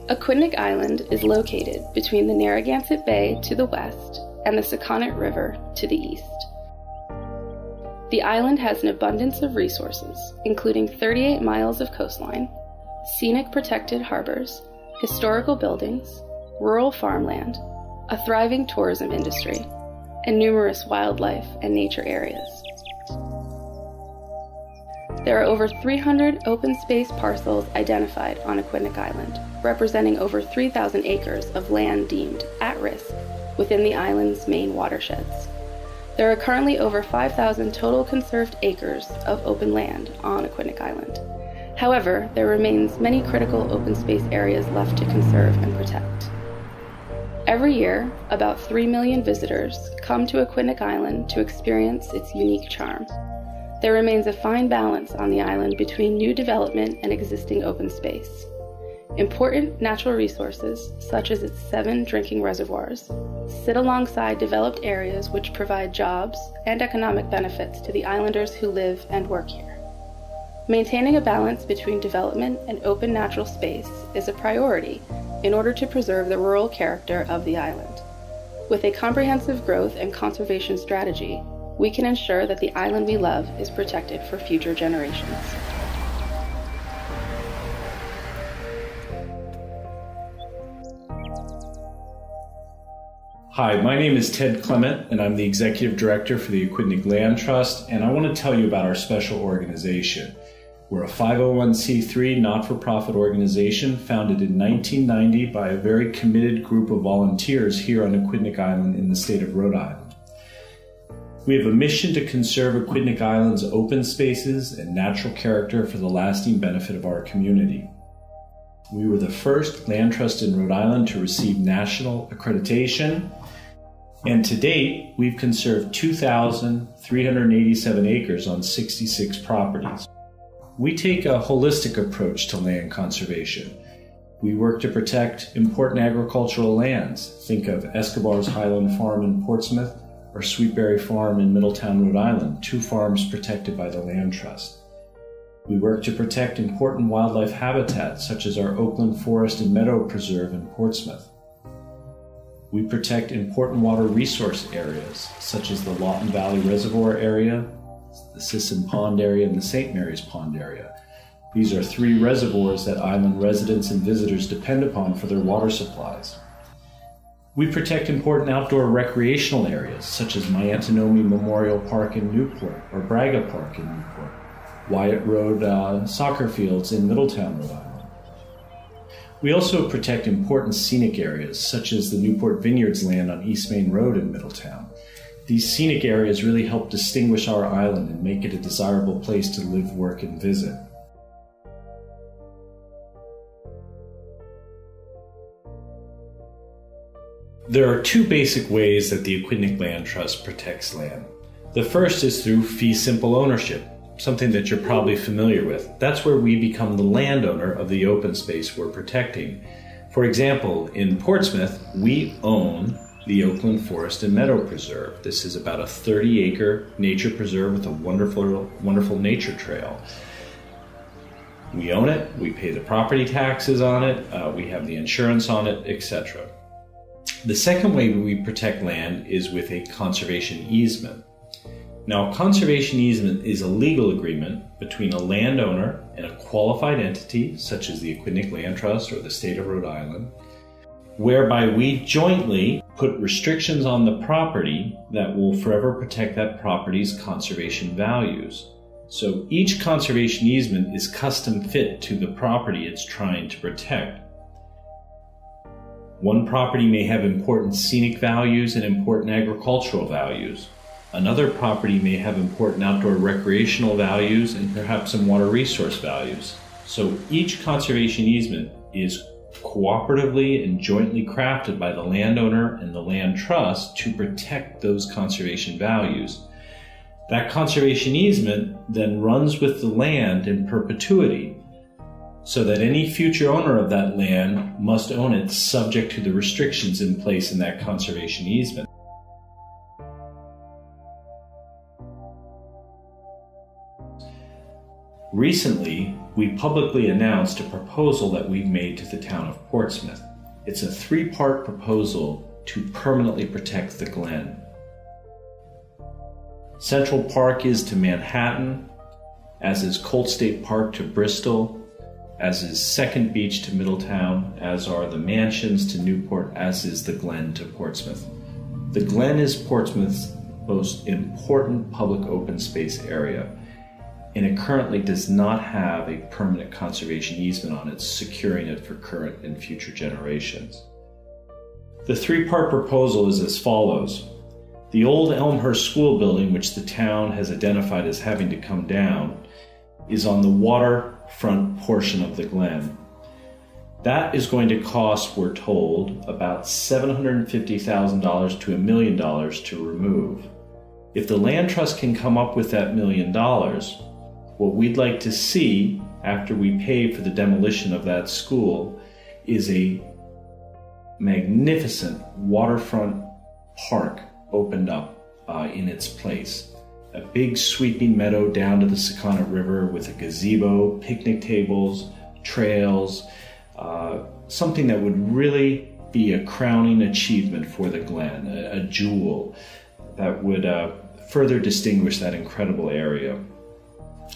Aquidneck Island is located between the Narragansett Bay to the west and the Sakonnet River to the east. The island has an abundance of resources, including 38 miles of coastline, scenic protected harbors, historical buildings, rural farmland, a thriving tourism industry, and numerous wildlife and nature areas. There are over 300 open space parcels identified on Aquidneck Island, representing over 3,000 acres of land deemed at risk within the island's main watersheds. There are currently over 5,000 total conserved acres of open land on Aquidneck Island. However, there remains many critical open space areas left to conserve and protect. Every year, about 3 million visitors come to Aquidneck Island to experience its unique charm. There remains a fine balance on the island between new development and existing open space. Important natural resources, such as its 7 drinking reservoirs, sit alongside developed areas which provide jobs and economic benefits to the islanders who live and work here. Maintaining a balance between development and open natural space is a priority in order to preserve the rural character of the island. With a comprehensive growth and conservation strategy, we can ensure that the island we love is protected for future generations. Hi, my name is Ted Clement, and I'm the Executive Director for the Aquidneck Land Trust, and I want to tell you about our special organization. We're a 501c3 not-for-profit organization founded in 1990 by a very committed group of volunteers here on Aquidneck Island in the state of Rhode Island. We have a mission to conserve Aquidneck Island's open spaces and natural character for the lasting benefit of our community. We were the first land trust in Rhode Island to receive national accreditation, and to date, we've conserved 2,387 acres on 66 properties. We take a holistic approach to land conservation. We work to protect important agricultural lands. Think of Escobar's Highland Farm in Portsmouth or Sweetberry Farm in Middletown, Rhode Island, 2 farms protected by the Land Trust. We work to protect important wildlife habitats, such as our Oakland Forest and Meadow Preserve in Portsmouth. We protect important water resource areas, such as the Lawton Valley Reservoir area, the Sisson Pond area, and the St. Mary's Pond area. These are 3 reservoirs that island residents and visitors depend upon for their water supplies. We protect important outdoor recreational areas, such as Miantonomi Memorial Park in Newport or Braga Park in Newport, Wyatt Road soccer fields in Middletown, Rhode Island. We also protect important scenic areas, such as the Newport Vineyards land on East Main Road in Middletown. These scenic areas really help distinguish our island and make it a desirable place to live, work, and visit. There are 2 basic ways that the Aquidneck Land Trust protects land. The first is through fee simple ownership, something that you're probably familiar with. That's where we become the landowner of the open space we're protecting. For example, in Portsmouth, we own the Oakland Forest and Meadow Preserve. This is about a 30-acre nature preserve with a wonderful nature trail. We own it, we pay the property taxes on it, we have the insurance on it, etc. The second way we protect land is with a conservation easement. Now, a conservation easement is a legal agreement between a landowner and a qualified entity, such as the Aquidneck Land Trust or the state of Rhode Island, whereby we jointly put restrictions on the property that will forever protect that property's conservation values. So each conservation easement is custom fit to the property it's trying to protect. One property may have important scenic values and important agricultural values. Another property may have important outdoor recreational values and perhaps some water resource values. So each conservation easement is cooperatively and jointly crafted by the landowner and the land trust to protect those conservation values. That conservation easement then runs with the land in perpetuity, so that any future owner of that land must own it subject to the restrictions in place in that conservation easement. Recently, we publicly announced a proposal that we've made to the town of Portsmouth. It's a 3-part proposal to permanently protect the Glen. Central Park is to Manhattan, as is Colt State Park to Bristol, as is Second Beach to Middletown, as are the Mansions to Newport, as is the Glen to Portsmouth. The Glen is Portsmouth's most important public open space area, and it currently does not have a permanent conservation easement on it, securing it for current and future generations. The 3-part proposal is as follows. The old Elmhurst School building, which the town has identified as having to come down, is on the waterfront portion of the Glen. That is going to cost, we're told, about $750,000 to $1 million to remove. If the Land Trust can come up with that $1 million, what we'd like to see after we pay for the demolition of that school is a magnificent waterfront park opened up in its place. A big sweeping meadow down to the Sakonnet River with a gazebo, picnic tables, trails, something that would really be a crowning achievement for the Glen, a jewel that would further distinguish that incredible area.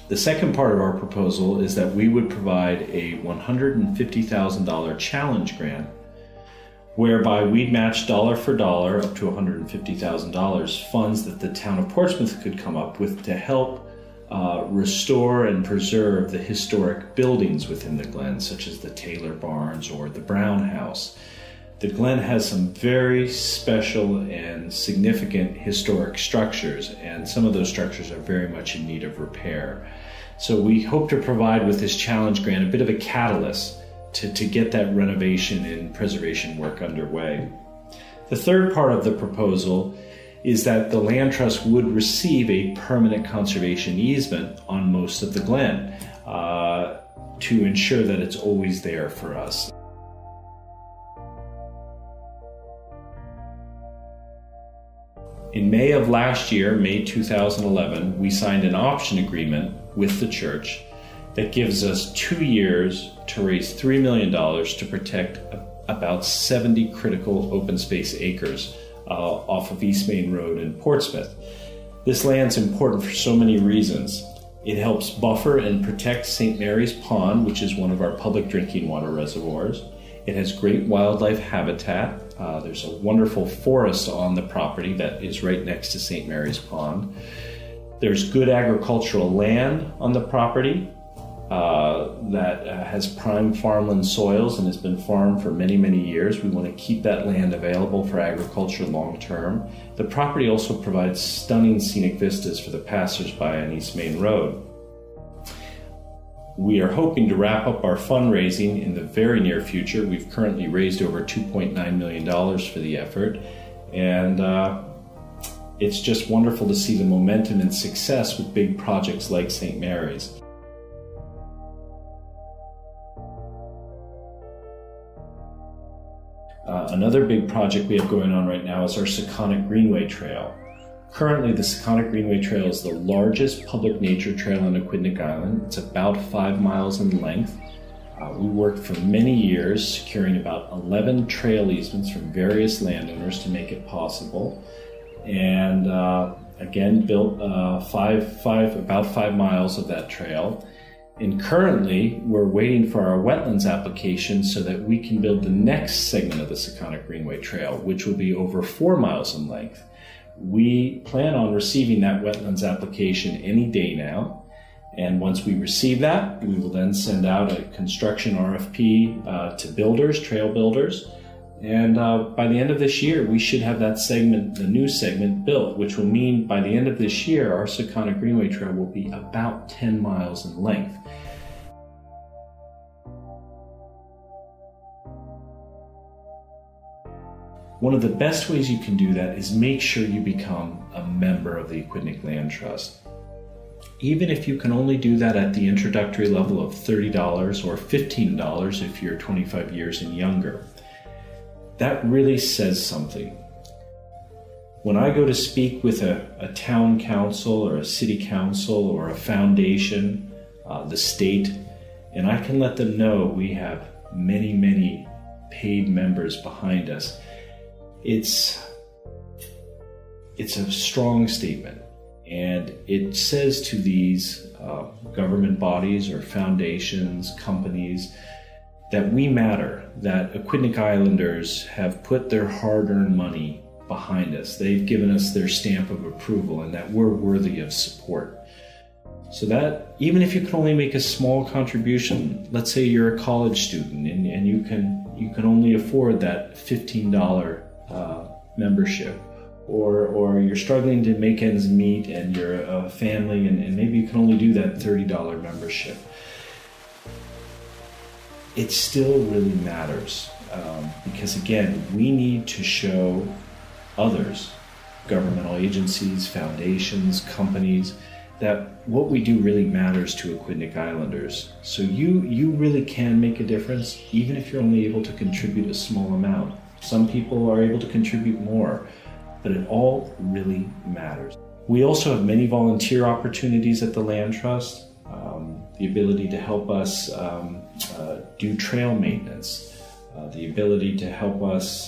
The second part of our proposal is that we would provide a $150,000 challenge grant, whereby we'd match dollar for dollar up to $150,000 funds that the town of Portsmouth could come up with to help restore and preserve the historic buildings within the Glen, such as the Taylor Barns or the Brown House. The Glen has some very special and significant historic structures, and some of those structures are very much in need of repair. So we hope to provide with this challenge grant a bit of a catalyst to get that renovation and preservation work underway. The third part of the proposal is that the Land Trust would receive a permanent conservation easement on most of the Glen to ensure that it's always there for us. In May of last year, May 2011, we signed an option agreement with the church that gives us 2 years to raise $3 million to protect about 70 critical open space acres off of East Main Road in Portsmouth. This land's important for so many reasons. It helps buffer and protect St. Mary's Pond, which is one of our public drinking water reservoirs. It has great wildlife habitat. There's a wonderful forest on the property that is right next to St. Mary's Pond. There's good agricultural land on the property that has prime farmland soils and has been farmed for many, many years. We want to keep that land available for agriculture long term. The property also provides stunning scenic vistas for the passersby on East Main Road. We are hoping to wrap up our fundraising in the very near future. We've currently raised over $2.9 million for the effort, and it's just wonderful to see the momentum and success with big projects like St. Mary's. Another big project we have going on right now is our Sakonnet Greenway Trail. Currently, the Sakonnet Greenway Trail is the largest public nature trail on Aquidneck Island. It's about 5 miles in length. We worked for many years, securing about 11 trail easements from various landowners to make it possible. And again, built about 5 miles of that trail. And currently, we're waiting for our wetlands application so that we can build the next segment of the Sakonnet Greenway Trail, which will be over 4 miles in length. We plan on receiving that wetlands application any day now. And once we receive that, we will then send out a construction RFP to builders, trail builders. And by the end of this year, we should have that segment, the new segment, built, which will mean by the end of this year, our Sakonnet Greenway Trail will be about 10 miles in length. One of the best ways you can do that is make sure you become a member of the Aquidneck Land Trust. Even if you can only do that at the introductory level of $30 or $15 if you're 25 years and younger. That really says something. When I go to speak with a town council or a city council or a foundation, the state, and I can let them know we have many, many paid members behind us, it's a strong statement. And it says to these government bodies or foundations, companies, that we matter, that Aquidneck Islanders have put their hard-earned money behind us. They've given us their stamp of approval, and that we're worthy of support. So that even if you can only make a small contribution, let's say you're a college student and you can only afford that $15 membership, or you're struggling to make ends meet and you're a family and maybe you can only do that $30 membership, it still really matters, because again, we need to show others, governmental agencies, foundations, companies, that what we do really matters to Aquidneck Islanders. So you really can make a difference, even if you're only able to contribute a small amount. Some people are able to contribute more, but it all really matters. We also have many volunteer opportunities at the Land Trust. The ability to help us do trail maintenance, the ability to help us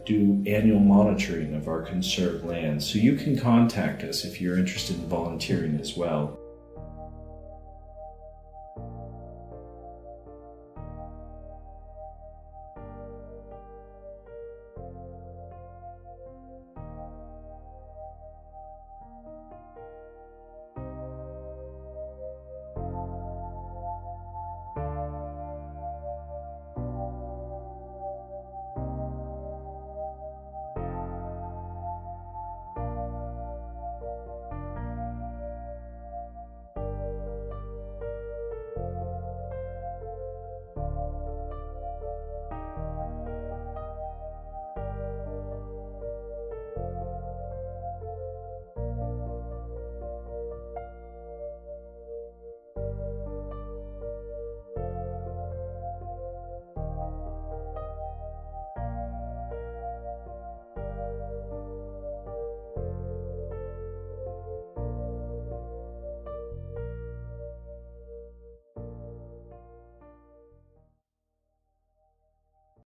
do annual monitoring of our conserved lands. So you can contact us if you're interested in volunteering as well.